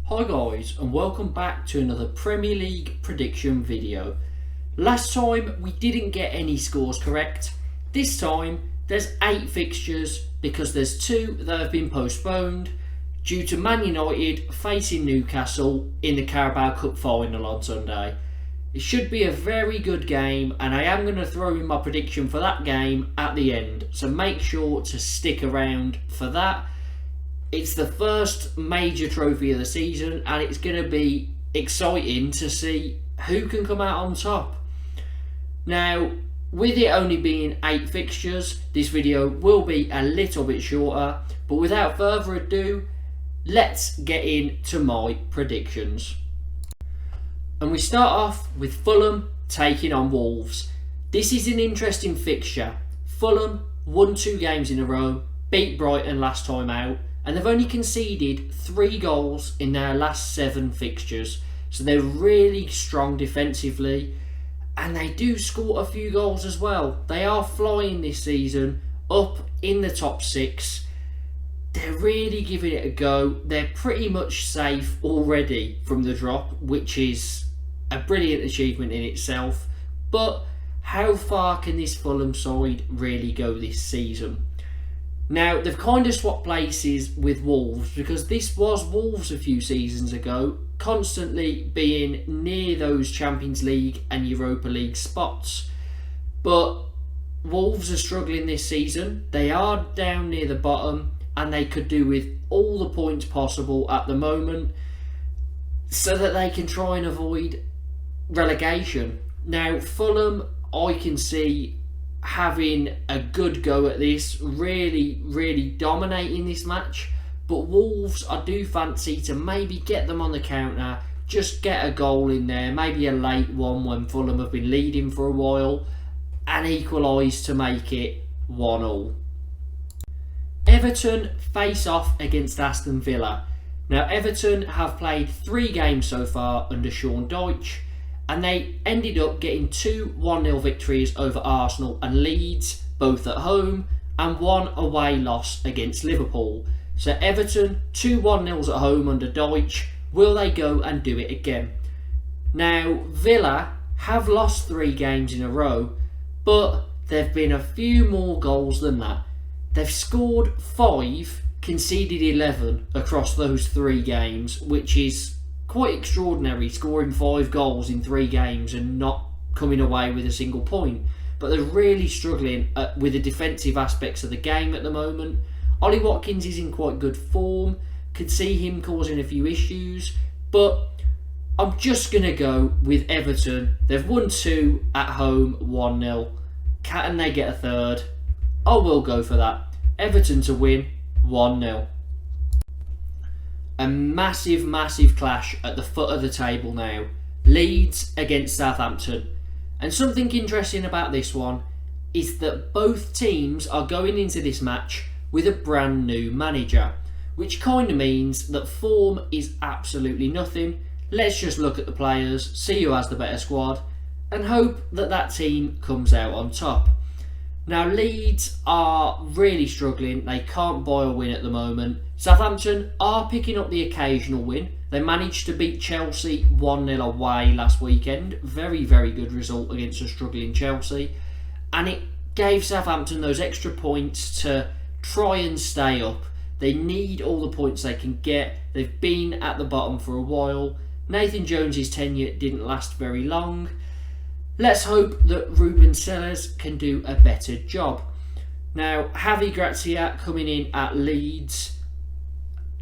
Hi guys, and welcome back to another Premier League prediction video. Last time we didn't get any scores correct. This time there's 8 fixtures because there's 2 that have been postponed due to Man United facing Newcastle in the Carabao Cup Final on Sunday. It should be a very good game, and I am going to throw in my prediction for that game at the end, so make sure to stick around for that. It's the first major trophy of the season, and it's going to be exciting to see who can come out on top. Now, with it only being 8 fixtures, this video will be a little bit shorter, but without further ado, let's get into my predictions. And we start off with Fulham taking on Wolves. This is an interesting fixture. Fulham won 2 games in a row, beat Brighton last time out, and they've only conceded 3 goals in their last 7 fixtures. So they're really strong defensively, and they do score a few goals as well. They are flying this season, up in the top 6. They're really giving it a go. They're pretty much safe already from the drop, which is a brilliant achievement in itself. But how far can this Fulham side really go this season? Now, they've kind of swapped places with Wolves, because this was Wolves a few seasons ago, constantly being near those Champions League and Europa League spots. But Wolves are struggling this season. They are down near the bottom, and they could do with all the points possible at the moment so that they can try and avoid relegation. Now, Fulham, I can see having a good go at this, really dominating this match. But Wolves, I do fancy to maybe get them on the counter, just get a goal in there, maybe a late one when Fulham have been leading for a while, and equalise to make it 1-1. Everton face off against Aston Villa. Now, Everton have played 3 games so far under Sean Dyche, and they ended up getting 2 1-0 victories over Arsenal and Leeds, both at home, and 1 away loss against Liverpool. So Everton, 2 1-0s at home under Dyche. Will they go and do it again? Now, Villa have lost 3 games in a row, but there have been a few more goals than that. They've scored 5, conceded 11 across those 3 games, which is quite extraordinary, scoring 5 goals in 3 games and not coming away with a single point. But they're really struggling with the defensive aspects of the game at the moment. Ollie Watkins is in quite good form, could see him causing a few issues, but I'm just going to go with Everton. They've won 2 at home, 1-0. Can they get a third? I will go for that. Everton to win, 1-0. A massive clash at the foot of the table now. Leeds against Southampton. And something interesting about this one is that both teams are going into this match with a brand new manager, which kind of means that form is absolutely nothing. Let's just look at the players, see who has the better squad, and hope that that team comes out on top. Now, Leeds are really struggling. They can't buy a win at the moment. Southampton are picking up the occasional win. They managed to beat Chelsea 1-0 away last weekend. Very good result against a struggling Chelsea. And it gave Southampton those extra points to try and stay up. They need all the points they can get. They've been at the bottom for a while. Nathan Jones's tenure didn't last very long. Let's hope that Ruben Sellers can do a better job. Now, Javi Gracia coming in at Leeds.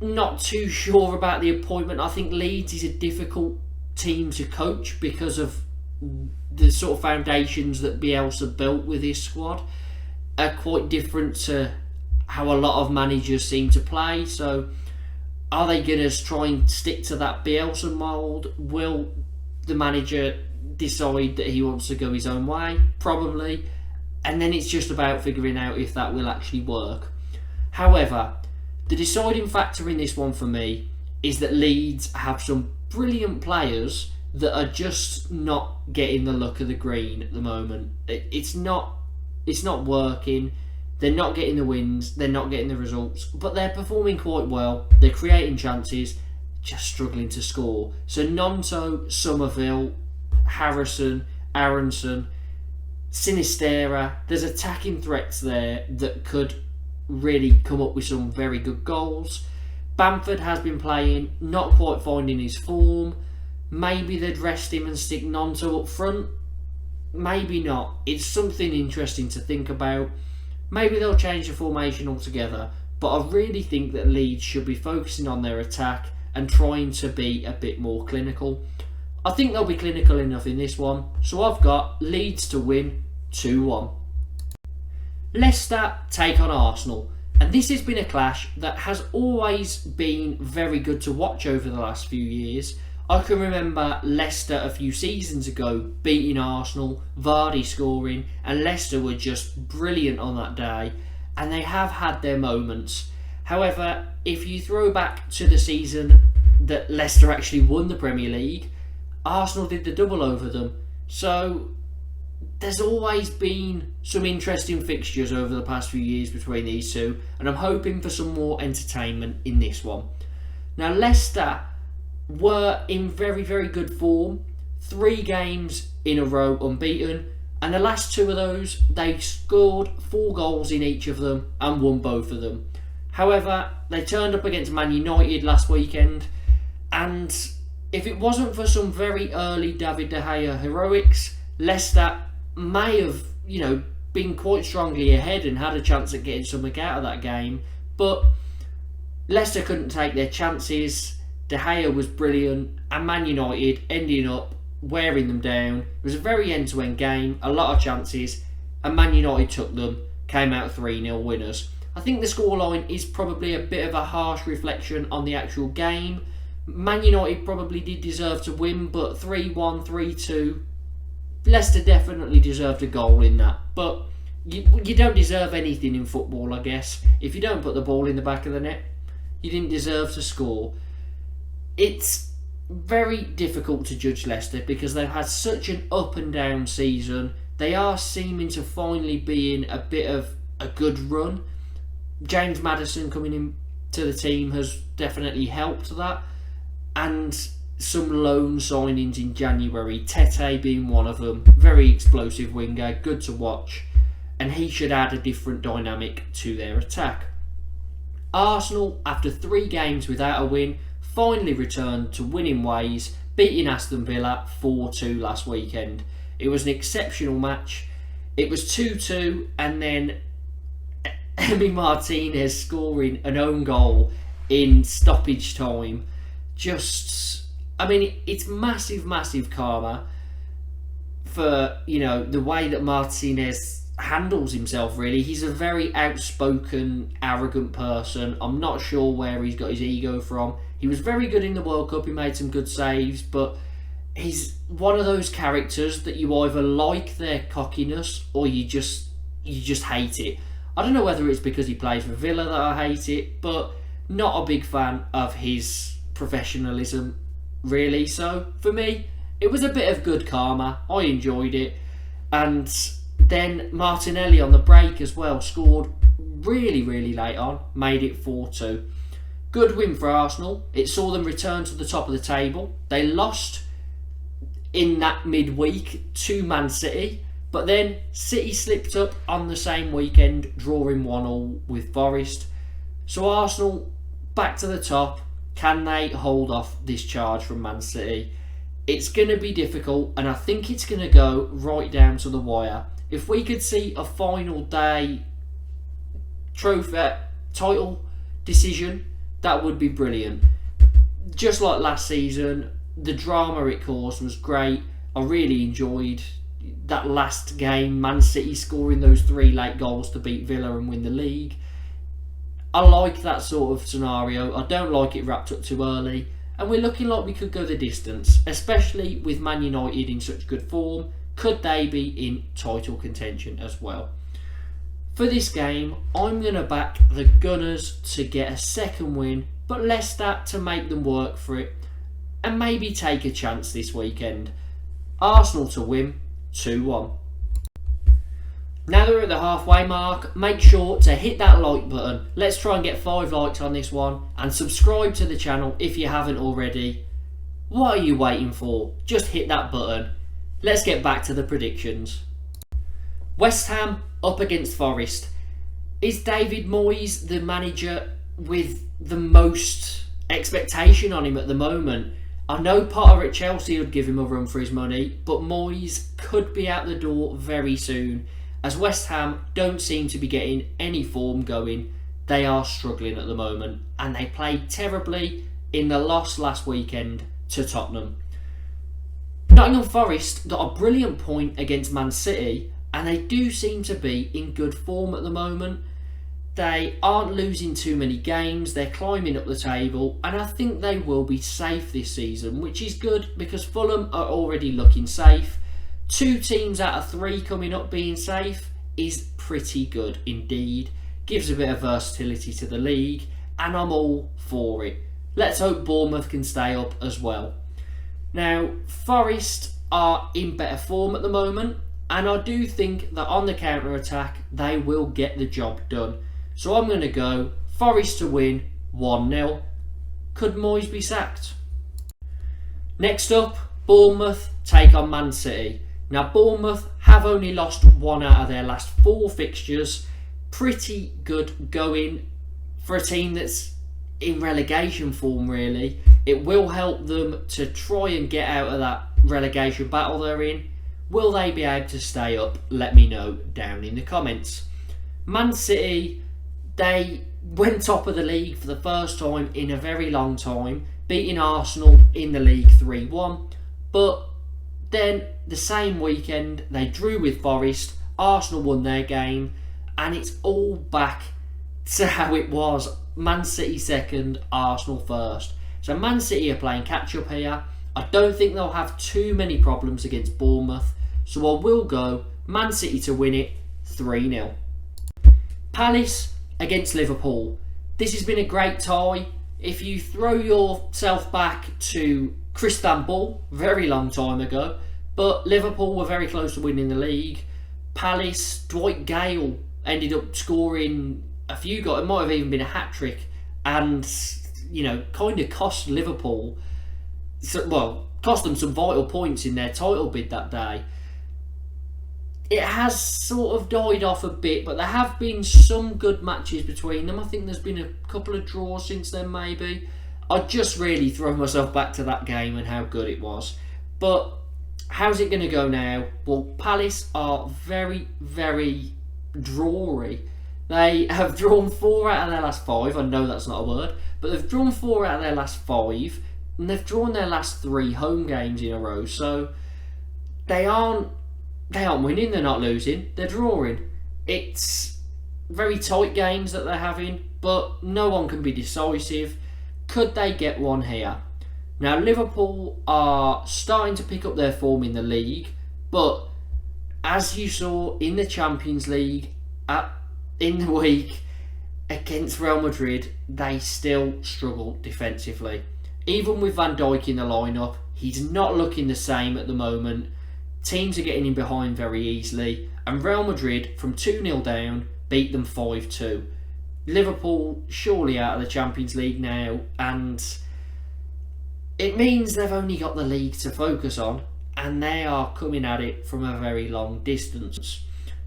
Not too sure about the appointment. I think Leeds is a difficult team to coach because of the sort of foundations that Bielsa built with his squad are quite different to how a lot of managers seem to play. So are they going to try and stick to that Bielsa mould? Will the manager decide that he wants to go his own way? Probably. And then it's just about figuring out if that will actually work. However, the deciding factor in this one for me is that Leeds have some brilliant players that are just not getting the look of the green at the moment. It's not working. They're not getting the wins. They're not getting the results. But they're performing quite well. They're creating chances. just struggling to score. So Nonto, Somerville, Harrison, Aronson, Sinistera, there's attacking threats there that could really come up with some very good goals. Bamford has been playing, not quite finding his form. Maybe they'd rest him and stick Nonto up front. Maybe not. It's something interesting to think about. Maybe they'll change the formation altogether. But I really think that Leeds should be focusing on their attack and trying to be a bit more clinical. I think they'll be clinical enough in this one. So I've got Leeds to win 2-1. Leicester take on Arsenal. And this has been a clash that has always been very good to watch over the last few years. I can remember Leicester a few seasons ago beating Arsenal, Vardy scoring, and Leicester were just brilliant on that day. And they have had their moments. However, if you throw back to the season that Leicester actually won the Premier League, Arsenal did the double over them. So there's always been some interesting fixtures over the past few years between these two, and I'm hoping for some more entertainment in this one. Now, Leicester were in very, very good form. 3 games in a row unbeaten, and the last 2 of those, they scored 4 goals in each of them and won both of them. However, they turned up against Man United last weekend, and if it wasn't for some very early David De Gea heroics, Leicester may have, been quite strongly ahead and had a chance at getting something out of that game. But Leicester couldn't take their chances. De Gea was brilliant, and Man United ending up wearing them down. It was a very end-to-end game, a lot of chances, and Man United took them, came out 3-0 winners. I think the scoreline is probably a bit of a harsh reflection on the actual game. Man United probably did deserve to win, but 3-1, 3-2, Leicester definitely deserved a goal in that. But you don't deserve anything in football, I guess. If you don't put the ball in the back of the net, you didn't deserve to score. It's very difficult to judge Leicester because they've had such an up and down season. They are seeming to finally be in a bit of a good run. James Maddison coming into the team has definitely helped that. And some loan signings in January, Tete being one of them. Very explosive winger, good to watch. And he should add a different dynamic to their attack. Arsenal, after 3 games without a win, finally returned to winning ways, beating Aston Villa 4-2 last weekend. It was an exceptional match. It was 2-2, and then Emi Martinez scoring an own goal in stoppage time. It's massive karma for, the way that Martinez handles himself, really. He's a very outspoken, arrogant person. I'm not sure where he's got his ego from. He was very good in the World Cup. He made some good saves, but he's one of those characters that you either like their cockiness or you just hate it. I don't know whether it's because he plays for Villa that I hate it, but not a big fan of his professionalism, really. So for me, it was a bit of good karma. I enjoyed it. And then Martinelli on the break as well scored really late on, made it 4-2. Good win for Arsenal. It saw them return to the top of the table. They lost in that midweek to Man City, but then City slipped up on the same weekend, drawing 1-1 with Forest. So Arsenal back to the top. Can they hold off this charge from Man City? It's going to be difficult, and I think it's going to go right down to the wire. If we could see a final day trophy title decision, that would be brilliant. Just like last season, the drama it caused was great. I really enjoyed that last game, Man City scoring those 3 late goals to beat Villa and win the league. I like that sort of scenario. I don't like it wrapped up too early. And we're looking like we could go the distance, especially with Man United in such good form. Could they be in title contention as well? For this game, I'm going to back the Gunners to get a second win, but Leicester to make them work for it and maybe take a chance this weekend. Arsenal to win 2-1. Now that we're at the halfway mark, make sure to hit that like button. Let's try and get 5 likes on this one, and subscribe to the channel if you haven't already. What are you waiting for? Just hit that button. Let's get back to the predictions. West Ham up against Forest. Is David Moyes the manager with the most expectation on him at the moment? I know Potter at Chelsea would give him a run for his money, but Moyes could be out the door very soon, as West Ham don't seem to be getting any form going. They are struggling at the moment, and they played terribly in the loss last weekend to Tottenham. Nottingham Forest got a brilliant point against Man City, and they do seem to be in good form at the moment. They aren't losing too many games, they're climbing up the table, and I think they will be safe this season, which is good because Fulham are already looking safe. 2 teams out of 3 coming up being safe is pretty good indeed. Gives a bit of versatility to the league, and I'm all for it. Let's hope Bournemouth can stay up as well. Now, Forest are in better form at the moment, and I do think that on the counter-attack they will get the job done. So I'm going to go Forest to win 1-0. Could Moyes be sacked? Next up, Bournemouth take on Man City. Now, Bournemouth have only lost 1 out of their last 4 fixtures. Pretty good going for a team that's in relegation form, really. It will help them to try and get out of that relegation battle they're in. Will they be able to stay up? Let me know down in the comments. Man City, they went top of the league for the first time in a very long time, beating Arsenal in the league 3-1. But then the same weekend they drew with Forest, Arsenal won their game, and it's all back to how it was. Man City second, Arsenal first. So Man City are playing catch up here. I don't think they'll have too many problems against Bournemouth, so I will go Man City to win it 3-0. Palace against Liverpool. This has been a great tie. If you throw yourself back to Istanbul, very long time ago, but Liverpool were very close to winning the league. Palace, Dwight Gale ended up scoring a few goals. It might have even been a hat-trick, and kind of cost Liverpool, cost them some vital points in their title bid that day. It has sort of died off a bit, but there have been some good matches between them. I think there's been a couple of draws since then, maybe. I just really throw myself back to that game and how good it was. But how's it going to go now? Well, Palace are very, very drawy. They have drawn 4 out of their last 5. I know that's not a word, but they've drawn 4 out of their last 5, and they've drawn their last 3 home games in a row. So they aren't winning, they're not losing, they're drawing. It's very tight games that they're having, but no one can be decisive. Could they get one here? Now, Liverpool are starting to pick up their form in the league, but as you saw in the Champions League in the week against Real Madrid, they still struggle defensively. Even with Van Dijk in the lineup, he's not looking the same at the moment. Teams are getting in behind very easily, and Real Madrid, from 2-0 down, beat them 5-2. Liverpool surely out of the Champions League now, and it means they've only got the league to focus on, and they are coming at it from a very long distance.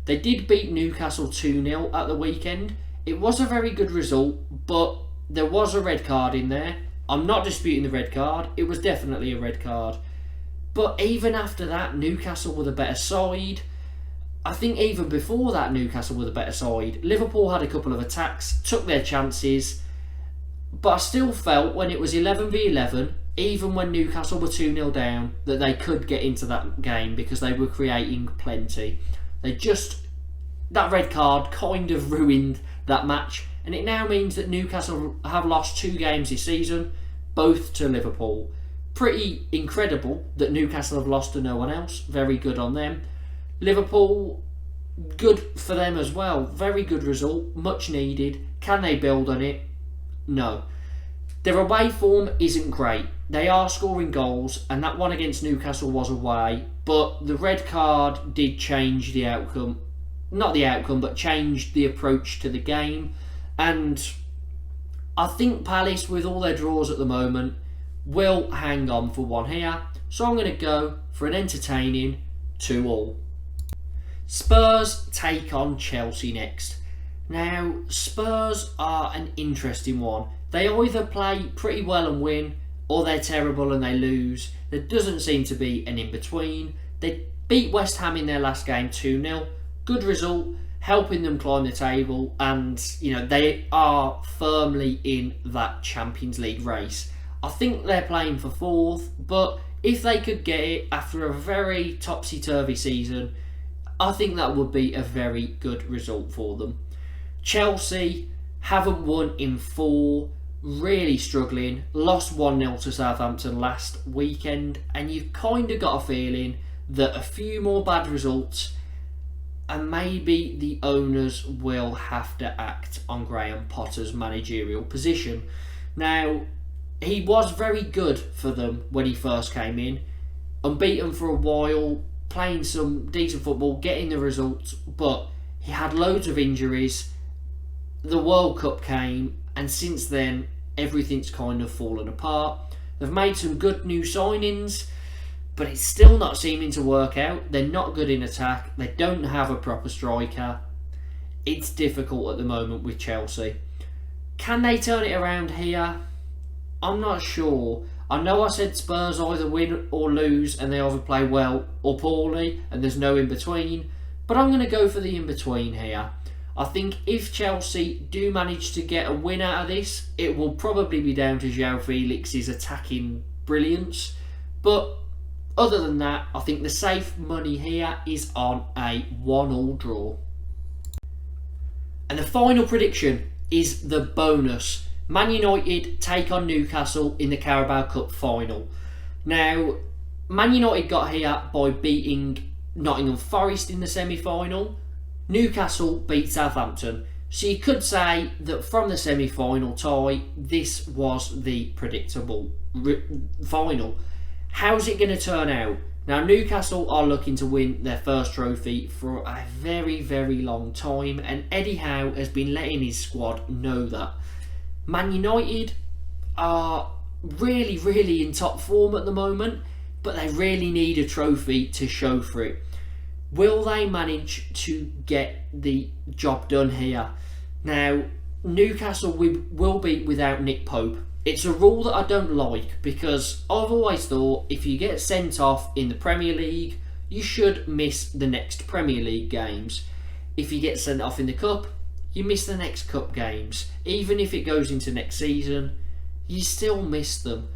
They did beat Newcastle 2-0 at the weekend. It was a very good result, but there was a red card in there. I'm not disputing the red card. It was definitely a red card. But even after that, Newcastle were the better side. I think even before that, Newcastle were the better side. Liverpool had a couple of attacks, took their chances, but I still felt when it was 11v11, even when Newcastle were 2-0 down, that they could get into that game because they were creating plenty. That red card kind of ruined that match, and it now means that Newcastle have lost 2 games this season, both to Liverpool. Pretty incredible that Newcastle have lost to no one else. Very good on them. Liverpool, good for them as well. Very good result, much needed. Can they build on it? No. Their away form isn't great. They are scoring goals, and that one against Newcastle was away, but the red card did change the outcome not the outcome, but changed the approach to the game. And I think Palace, with all their draws at the moment, will hang on for one here. So I'm going to go for an entertaining 2-2. Spurs take on Chelsea next. Now, Spurs are an interesting one. They either play pretty well and win, or they're terrible and they lose. There doesn't seem to be an in-between. They beat West Ham in their last game 2-0. Good result, helping them climb the table, and they are firmly in that Champions League race. I think they're playing for fourth, but if they could get it after a very topsy-turvy season, I think that would be a very good result for them. Chelsea haven't won in 4, really struggling, lost 1-0 to Southampton last weekend, and you've kind of got a feeling that a few more bad results and maybe the owners will have to act on Graham Potter's managerial position. Now, he was very good for them when he first came in, unbeaten for a while, playing some decent football, getting the results, but he had loads of injuries. The World Cup came, and since then everything's kind of fallen apart. They've made some good new signings, but it's still not seeming to work out. They're not good in attack. They don't have a proper striker. It's difficult at the moment with Chelsea. Can they turn it around here? I'm not sure. I know I said Spurs either win or lose, and they either play well or poorly, and there's no in-between, but I'm going to go for the in-between here. I think if Chelsea do manage to get a win out of this, it will probably be down to João Felix's attacking brilliance. But other than that, I think the safe money here is on a 1-1 draw. And the final prediction is the bonus. Man United take on Newcastle in the Carabao Cup Final. Now, Man United got here by beating Nottingham Forest in the semi-final. Newcastle beat Southampton. So you could say that from the semi-final tie, this was the predictable final. How's it going to turn out? Now, Newcastle are looking to win their first trophy for a very, very long time, and Eddie Howe has been letting his squad know that. Man United are really, really in top form at the moment, but they really need a trophy to show for it. Will they manage to get the job done here? Now, Newcastle will be without Nick Pope. It's a rule that I don't like, because I've always thought if you get sent off in the Premier League, you should miss the next Premier League games. If you get sent off in the Cup, you miss the next Cup games. Even if it goes into next season, you still miss them.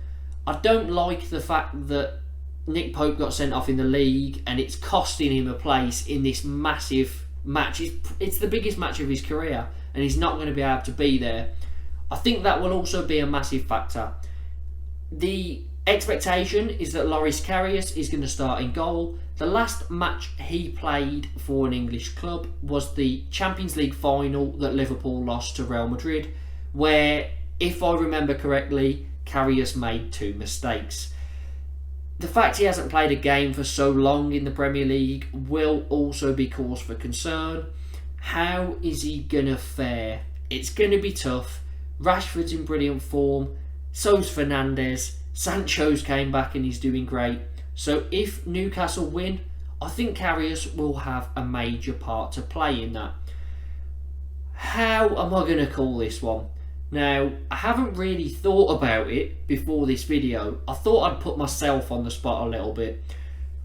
I don't like the fact that Nick Pope got sent off in the league and it's costing him a place in this massive match. It's the biggest match of his career and he's not going to be able to be there. I think that will also be a massive factor. The expectation is that Loris Karius is going to start in goal. The last match he played for an English club was the Champions League final that Liverpool lost to Real Madrid, where, if I remember correctly, Karius made 2 mistakes. The fact he hasn't played a game for so long in the Premier League will also be cause for concern. How is he going to fare? It's going to be tough. Rashford's in brilliant form, so's Fernandes, Sancho's came back and he's doing great. So if Newcastle win, I think Karius will have a major part to play in that. How am I going to call this one? Now, I haven't really thought about it before this video. I thought I'd put myself on the spot a little bit.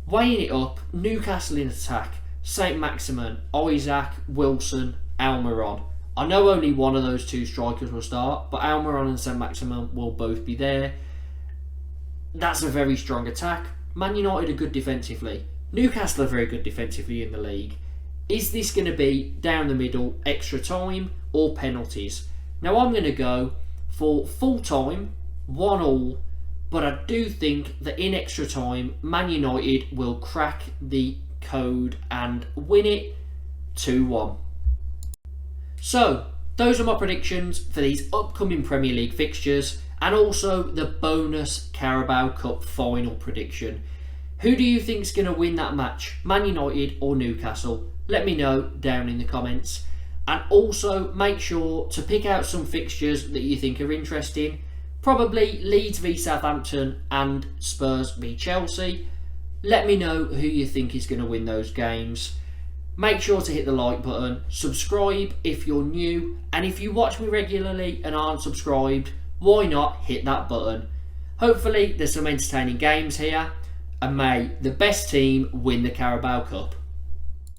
Weighing it up, Newcastle in attack, St. Maximin, Isaac, Wilson, Almiron. I know only one of those 2 strikers will start, but Almiron and St. Maximin will both be there. That's a very strong attack. Man United are good defensively. Newcastle are very good defensively in the league. Is this going to be down the middle, extra time, or penalties? Now I'm going to go for full time, 1-1, but I do think that in extra time, Man United will crack the code and win it 2-1. So, those are my predictions for these upcoming Premier League fixtures, and also the bonus Carabao Cup final prediction. Who do you think is going to win that match? Man United or Newcastle? Let me know down in the comments. And also make sure to pick out some fixtures that you think are interesting. Probably Leeds v Southampton and Spurs v Chelsea. Let me know who you think is going to win those games. Make sure to hit the like button, subscribe if you're new, and if you watch me regularly and aren't subscribed, why not hit that button? Hopefully there's some entertaining games here, and may the best team win the Carabao Cup.